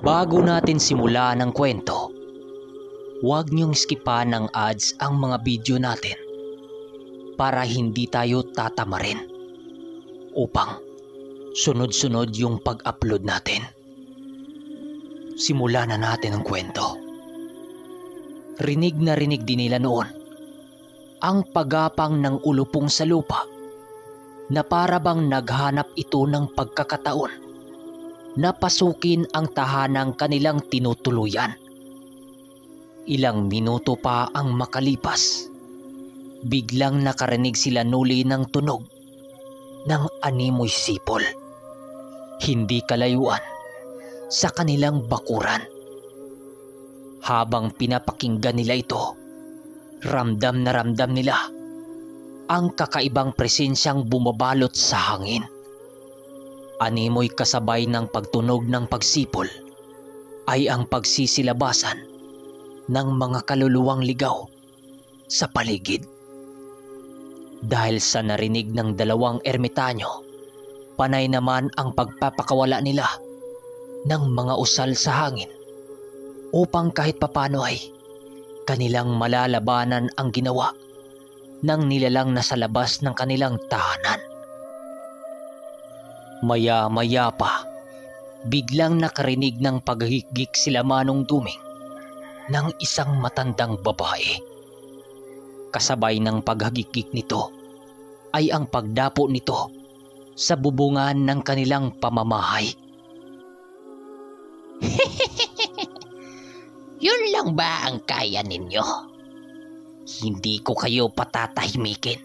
Bago natin simulan ang kwento, huwag niyong skipan ng ads ang mga video natin para hindi tayo tatamarin upang sunod-sunod yung pag-upload natin. Simulan na natin ang kwento. Rinig na rinig din nila noon ang pagapang ng ulupong sa lupa na para bang naghanap ito ng pagkakataon na pasukin ang tahanang kanilang tinutuluyan. Ilang minuto pa ang makalipas, biglang nakarinig sila nuli ng tunog ng animoy sipol. Hindi kalayuan sa kanilang bakuran. Habang pinapakinggan nila ito, ramdam na ramdam nila ang kakaibang presensyang bumabalot sa hangin. Animoy kasabay ng pagtunog ng pagsipol ay ang pagsisilabasan ng mga kaluluwang ligaw sa paligid. Dahil sa narinig ng dalawang ermitanyo, panay naman ang pagpapakawala nila ng mga usal sa hangin upang kahit papano ay kanilang malalabanan ang ginawa ng nilalang nasa labas ng kanilang tahanan. Maya-maya pa, biglang nakarinig ng paghigik sila Manong Duming ng isang matandang babae. Kasabay ng paghagikik nito ay ang pagdapo nito sa bubungan ng kanilang pamamahay. Yun lang ba ang kaya ninyo? Hindi ko kayo patatahimikin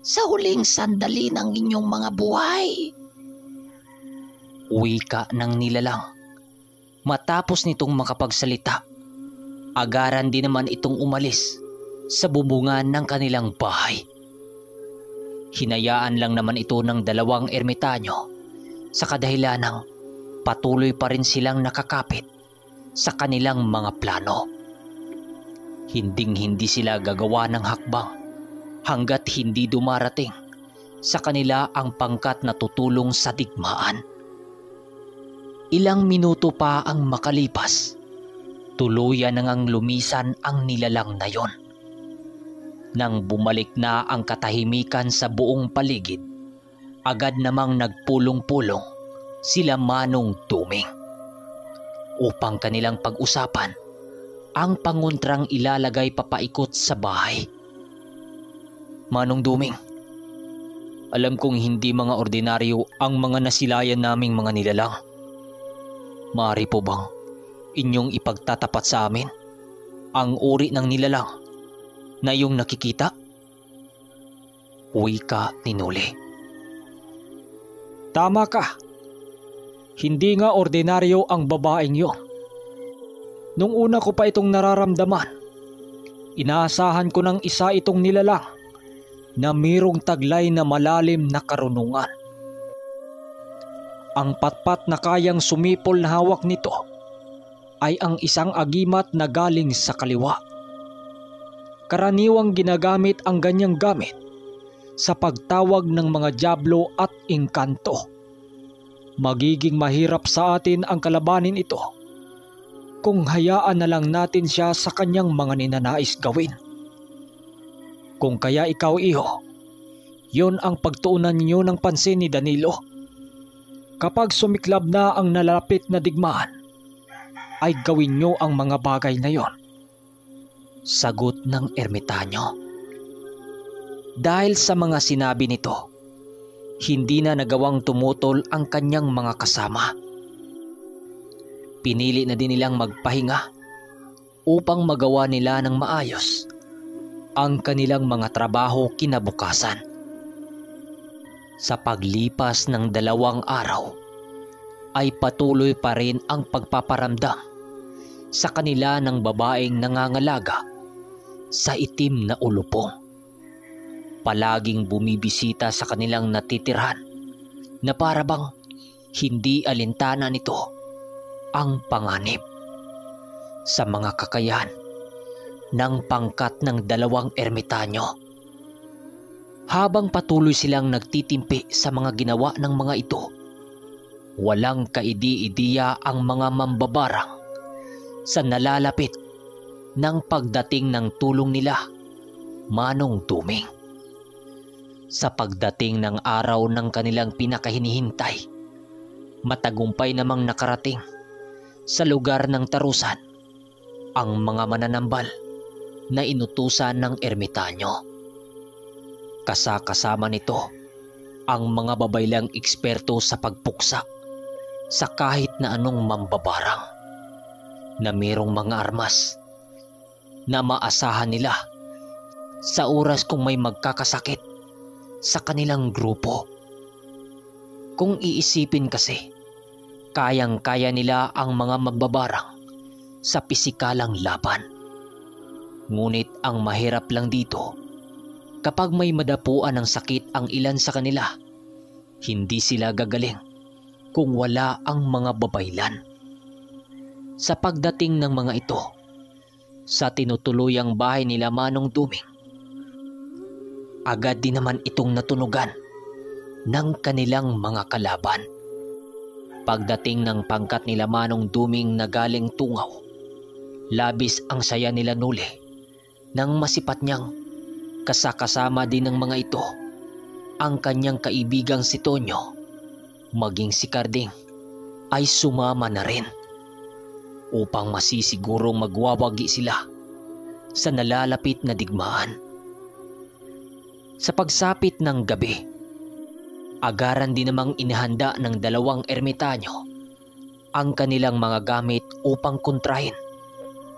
sa huling sandali ng inyong mga buhay. Wika ng nilalang. Matapos nitong makapagsalita, agaran din naman itong umalis sa bubungan ng kanilang bahay. Hinayaan lang naman ito ng dalawang ermitanyo sa kadahilanang patuloy pa rin silang nakakapit sa kanilang mga plano. Hinding-hindi sila gagawa ng hakbang hanggat hindi dumarating sa kanila ang pangkat na tutulong sa digmaan. Ilang minuto pa ang makalipas, tuluyan na ngang lumisan ang nilalang na yon. Nang bumalik na ang katahimikan sa buong paligid, agad namang nagpulong-pulong sila Manong Duming upang kanilang pag-usapan ang panguntrang ilalagay papaikot sa bahay. Manong Duming, alam kong hindi mga ordinaryo ang mga nasilayan naming mga nilalang. Maaari po bang inyong ipagtatapat sa amin ang uri ng nilalang na iyong nakikita? Wika ni Noli. Tama ka. Hindi nga ordinaryo ang babaeng yun. Nung una ko pa itong nararamdaman, inaasahan ko ng isa itong nilalang na mayroong taglay na malalim na karunungan. Ang patpat na kayang sumipol na hawak nito ay ang isang agimat na galing sa kaliwa. Karaniwang ginagamit ang ganyang gamit sa pagtawag ng mga dyablo at engkanto. Magiging mahirap sa atin ang kalabanin ito kung hayaan na lang natin siya sa kanyang mga ninanais gawin. Kung kaya ikaw, iho, yun ang pagtuunan niyo ng pansin ni Danilo. Kapag sumiklab na ang nalalapit na digmaan, ay gawin niyo ang mga bagay na yon. Sagot ng ermitanyo. Dahil sa mga sinabi nito, hindi na nagawang tumutol ang kanyang mga kasama. Pinili na din nilang magpahinga upang magawa nila ng maayos ang kanilang mga trabaho kinabukasan. Sa paglipas ng 2 araw, ay patuloy pa rin ang pagpaparamdam sa kanila ng babaeng nangangalaga sa itim na ulupong. Palaging bumibisita sa kanilang natitirhan na para bang hindi alintana nito ang panganib. Sa mga kakayahan ng pangkat ng 2 ermitanyo, habang patuloy silang nagtitimpi sa mga ginawa ng mga ito, Walang kaidi-idiya ang mga mambabarang sa nalalapit ng pagdating ng tulong nila, Manong Duming. Sa pagdating ng araw ng kanilang pinakahinihintay, matagumpay namang nakarating sa lugar ng tarusan ang mga mananambal na inutusan ng ermitanyo. Kasama nito ang mga babaylang eksperto sa pagpuksa sa kahit na anong mambabarang na mayroong mga armas na maasahan nila sa oras kung may magkakasakit sa kanilang grupo. Kung iisipin kasi, kayang-kaya nila ang mga mambabarang sa pisikalang laban. Ngunit ang mahirap lang dito, kapag may madapuan ng sakit ang ilan sa kanila, hindi sila gagaling kung wala ang mga babaylan. Sa pagdating ng mga ito, sa tinutuluyang bahay nila Manong Duming, agad din naman itong natunugan ng kanilang mga kalaban. Pagdating ng pangkat nila Manong Duming na galing Tungaw, labis ang saya nila Nuli nang masipat niyang kasama din ng mga ito ang kanyang kaibigang si Tonyo, maging si Karding ay sumama na rin upang masisigurong magwawagi sila sa nalalapit na digmaan. Sa pagsapit ng gabi, agaran din namang inihanda ng dalawang ermitanyo ang kanilang mga gamit upang kontrahin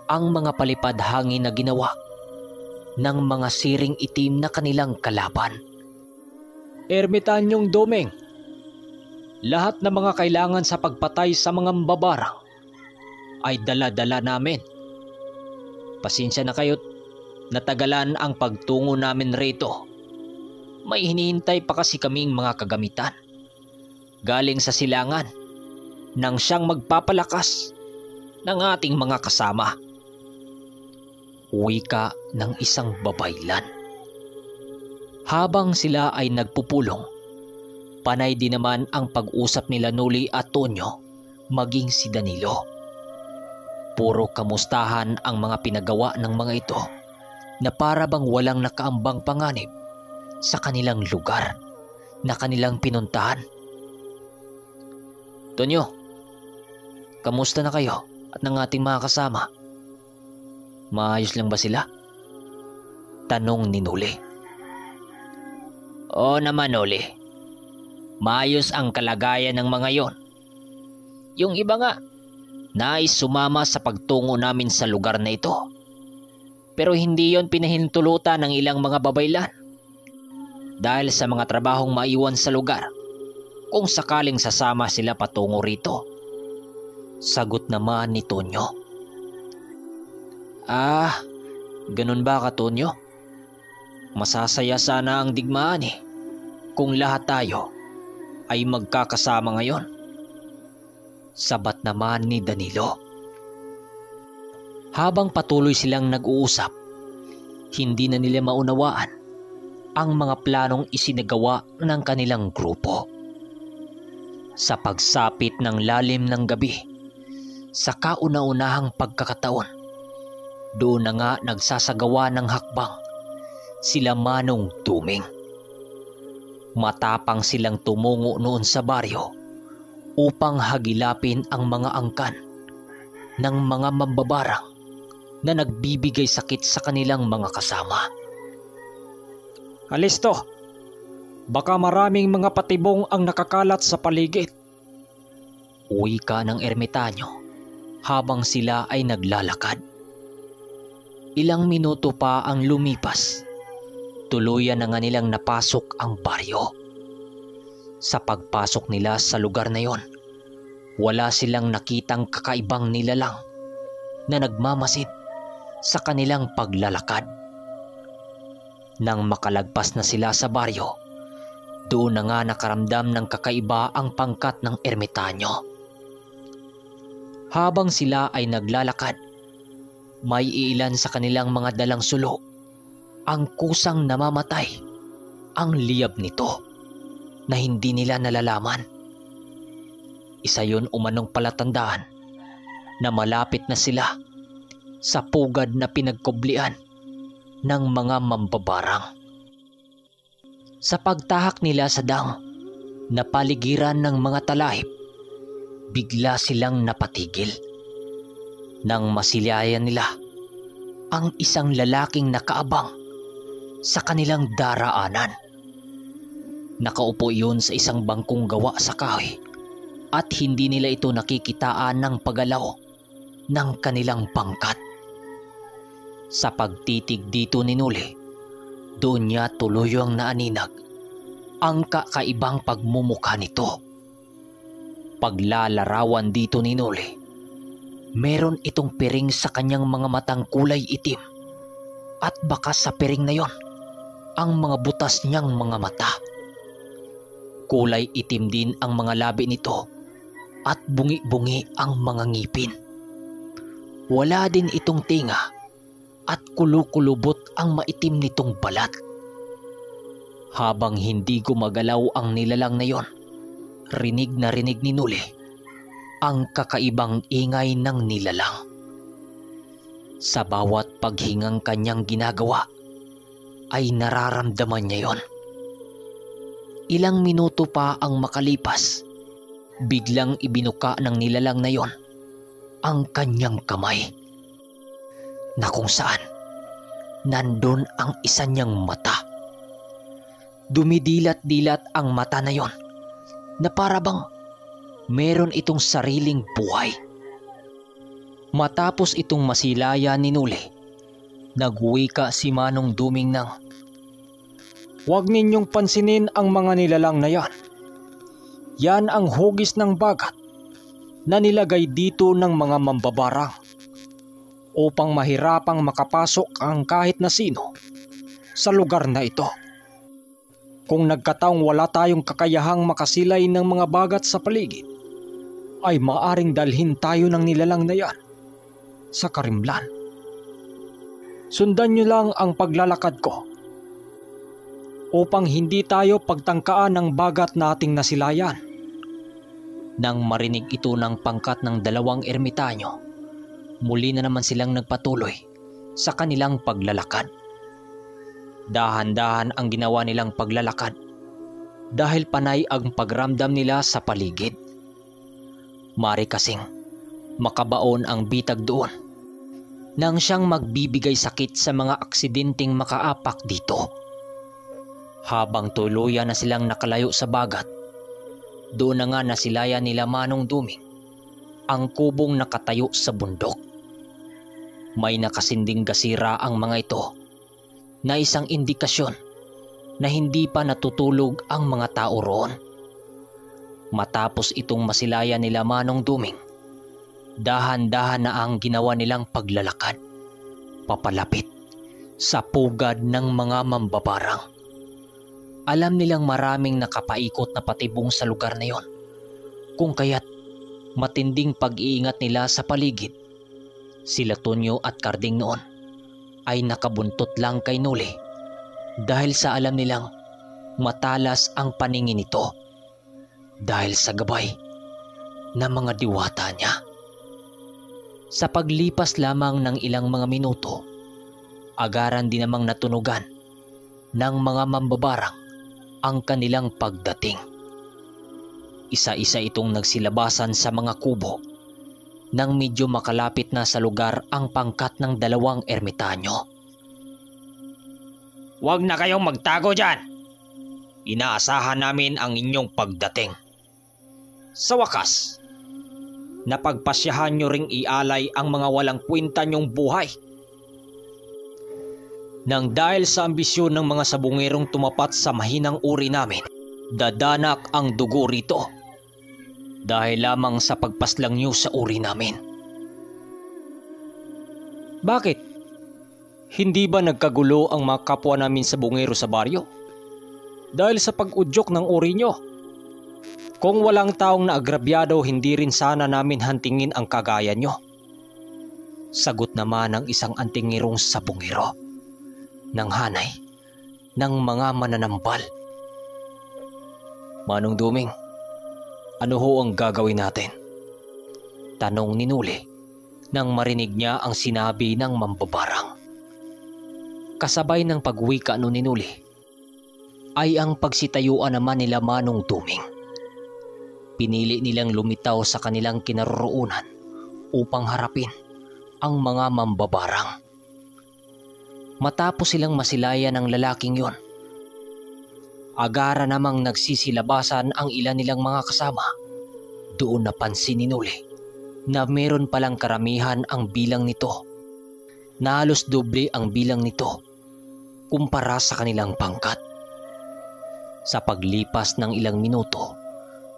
ang mga palipad hangin na ginawa ng mga siring itim na kanilang kalaban. Ermitanyong Duming, lahat ng mga kailangan sa pagpatay sa mga mambabarang ay dala-dala namin. Pasensya na kayo't natagalan ang pagtungo namin rito. May hinihintay pa kasi kaming mga kagamitan galing sa silangan nang siyang magpapalakas ng ating mga kasama. Wika ng isang babaylan. Habang sila ay nagpupulong, panay din naman ang pag-usap nila Nuli at Tonyo maging si Danilo. Puro kamustahan ang mga pinagawa ng mga ito na para bang walang nakaambang panganib sa kanilang lugar na kanilang pinuntahan. Tonyo, kamusta na kayo at ng ating mga kasama? Maayos lang ba sila? Tanong ni Nuli. Oo naman, Nuli. Maayos ang kalagayan ng mga yon. Yung iba nga, nais sumama sa pagtungo namin sa lugar na ito. Pero hindi yon pinahintulutan ng ilang mga babaylan. Dahil sa mga trabahong maiwan sa lugar, kung sakaling sasama sila patungo rito. Sagot naman ni Tonyo. Ganun ba ka, Tonyo? Masasaya sana ang digmaan kung lahat tayo ay magkakasama ngayon. Sabat naman ni Danilo. Habang patuloy silang nag-uusap, hindi na nila maunawaan ang mga planong isinagawa ng kanilang grupo. Sa pagsapit ng lalim ng gabi, sa kauna-unahang pagkakataon, doon na nga nagsasagawa ng hakbang sila Manong Duming. Matapang silang tumungo noon sa baryo upang hagilapin ang mga angkan ng mga mambabarang na nagbibigay sakit sa kanilang mga kasama. Alisto, baka maraming mga patibong ang nakakalat sa paligid. Wika ng ermitanyo habang sila ay naglalakad. Ilang minuto pa ang lumipas, tuluyan na nga nilang napasok ang baryo. Sa pagpasok nila sa lugar na yon, wala silang nakitang kakaibang nilalang na nagmamasid sa kanilang paglalakad. Nang makalagpas na sila sa baryo, doon na nga nakaramdam ng kakaiba ang pangkat ng ermitanyo. Habang sila ay naglalakad, may ilan sa kanilang mga dalang sulo ang kusang namamatay ang liyab nito na hindi nila nalalaman. Isa yon umanong palatandaan na malapit na sila sa pugad na pinagkublian ng mga mambabarang. Sa pagtahak nila sa dang na paligiran ng mga talahib, bigla silang napatigil nang masilayan nila ang isang lalaking nakaabang sa kanilang daraanan. Nakaupo iyon sa isang bangkong gawa sa kahoy at hindi nila ito nakikitaan ng paggalaw ng kanilang pangkat. Sa pagtitig dito ni Nuli, doon niya tuluyang naaninag ang kakaibang pagmumukha nito. Paglalarawan dito ni Nuli, meron itong piring sa kanyang mga matang kulay itim at baka sa piring na yon ang mga butas niyang mga mata. Kulay itim din ang mga labi nito at bungi-bungi ang mga ngipin. Wala din itong tinga at kulukulubot ang maitim nitong balat. Habang hindi gumagalaw ang nilalang na yon, rinig na rinig ni Nuli ang kakaibang ingay ng nilalang. Sa bawat paghingang kanyang ginagawa ay nararamdaman niya yon. Ilang minuto pa ang makalipas, biglang ibinuka ng nilalang na yon ang kanyang kamay, na kung saan nandun ang isa niyang mata. Dumidilat-dilat ang mata na yon na para bang meron itong sariling buhay. Matapos itong masilaya ni Nuli, nagwika si Manong Duming ng, "Huwag ninyong pansinin ang mga nilalang na yan. Yan ang hugis ng bagat na nilagay dito ng mga mambabarang upang mahirapang makapasok ang kahit na sino sa lugar na ito. Kung nagkataong wala tayong kakayahang makasilay ng mga bagat sa paligid, ay maaring dalhin tayo ng nilalang na yan sa Karimlan. Sundan nyo lang ang paglalakad ko upang hindi tayo pagtangkaan ng bagat nating nasilayan." Nang marinig ito ng pangkat ng dalawang ermitanyo, muli na naman silang nagpatuloy sa kanilang paglalakad. Dahan-dahan ang ginawa nilang paglalakad dahil panay ang pagramdam nila sa paligid. Mari kasing makabaon ang bitag doon nang siyang magbibigay sakit sa mga aksidenteng makaapak dito. Habang tuluyan na silang nakalayo sa bagat, doon na nga nasilayan nila Manong Duming ang kubong nakatayo sa bundok. May nakasinding gasira ang mga ito na isang indikasyon na hindi pa natutulog ang mga tao roon. Matapos itong masilayan nila Manong Duming, dahan-dahan na ang ginawa nilang paglalakad papalapit sa pugad ng mga mambabarang. Alam nilang maraming nakapaikot na patibong sa lugar na yon, kung kaya't matinding pag-iingat nila sa paligid. Sila Tonyo at Karding noon ay nakabuntot lang kay Nuli dahil sa alam nilang matalas ang paningin nito dahil sa gabay na mga diwata niya. Sa paglipas lamang ng ilang mga minuto, agaran din namang natunugan ng mga mambabarang ang kanilang pagdating. Isa-isa itong nagsilabasan sa mga kubo nang medyo makalapit na sa lugar ang pangkat ng dalawang ermitanyo. "Huwag na kayong magtago dyan. Inaasahan namin ang inyong pagdating. Sa wakas, napagpasyahan nyo ring ialay ang mga walang kwenta nyong buhay. Nang dahil sa ambisyon ng mga sabungerong tumapat sa mahinang uri namin, dadanak ang dugo rito dahil lamang sa pagpaslang nyo sa uri namin." Bakit? Hindi ba nagkagulo ang mga kapwa namin sa bungero sa baryo? Dahil sa pag-udyok ng uri nyo. Kung walang taong naagrabyado, hindi rin sana namin hantingin ang kagaya nyo. Sagot naman ng isang antingirong sabungero ng hanay ng mga mananambal. Manong Duming, Ano ho ang gagawin natin? Tanong ni Nuli nang marinig niya ang sinabi ng mambabarang. Kasabay ng pagwika ni Nuli ay ang pagsitayuan naman nila Manong Duming. Pinili nilang lumitaw sa kanilang kinaroroonan upang harapin ang mga mambabarang. Matapos silang masilayan ng lalaking yon, agara namang nagsisilabasan ang ilan nilang mga kasama. Doon napansin ni Nuli na meron palang karamihan ang bilang nito, na halos doble ang bilang nito kumpara sa kanilang pangkat. Sa paglipas ng ilang minuto,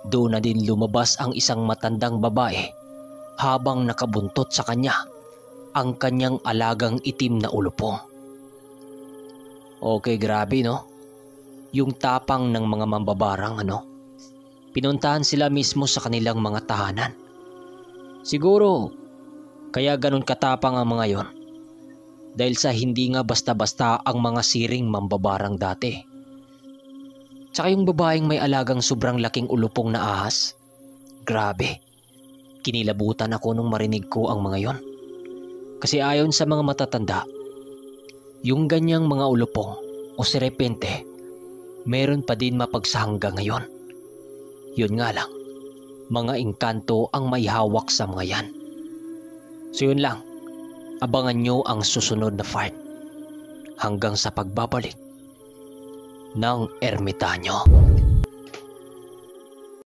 doon na din lumabas ang isang matandang babae habang nakabuntot sa kanya ang kanyang alagang itim na ulupong. Okay, grabe no? Yung tapang ng mga mambabarang ano? Pinuntahan sila mismo sa kanilang mga tahanan. Siguro, kaya ganun katapang ang mga yon. Dahil sa hindi nga basta-basta ang mga siring mambabarang dati. Tsaka yung babaeng may alagang sobrang laking ulupong na ahas. Grabe. Kinilabutan ako nung marinig ko ang mga yon. Kasi ayon sa mga matatanda, yung ganyang mga ulupong o serepente, meron pa din mapagsahangga ngayon. Yun nga lang, mga engkanto ang may hawak sa mga yan. So yun lang, abangan nyo ang susunod na part hanggang sa pagbabalik ng Ermitanyo.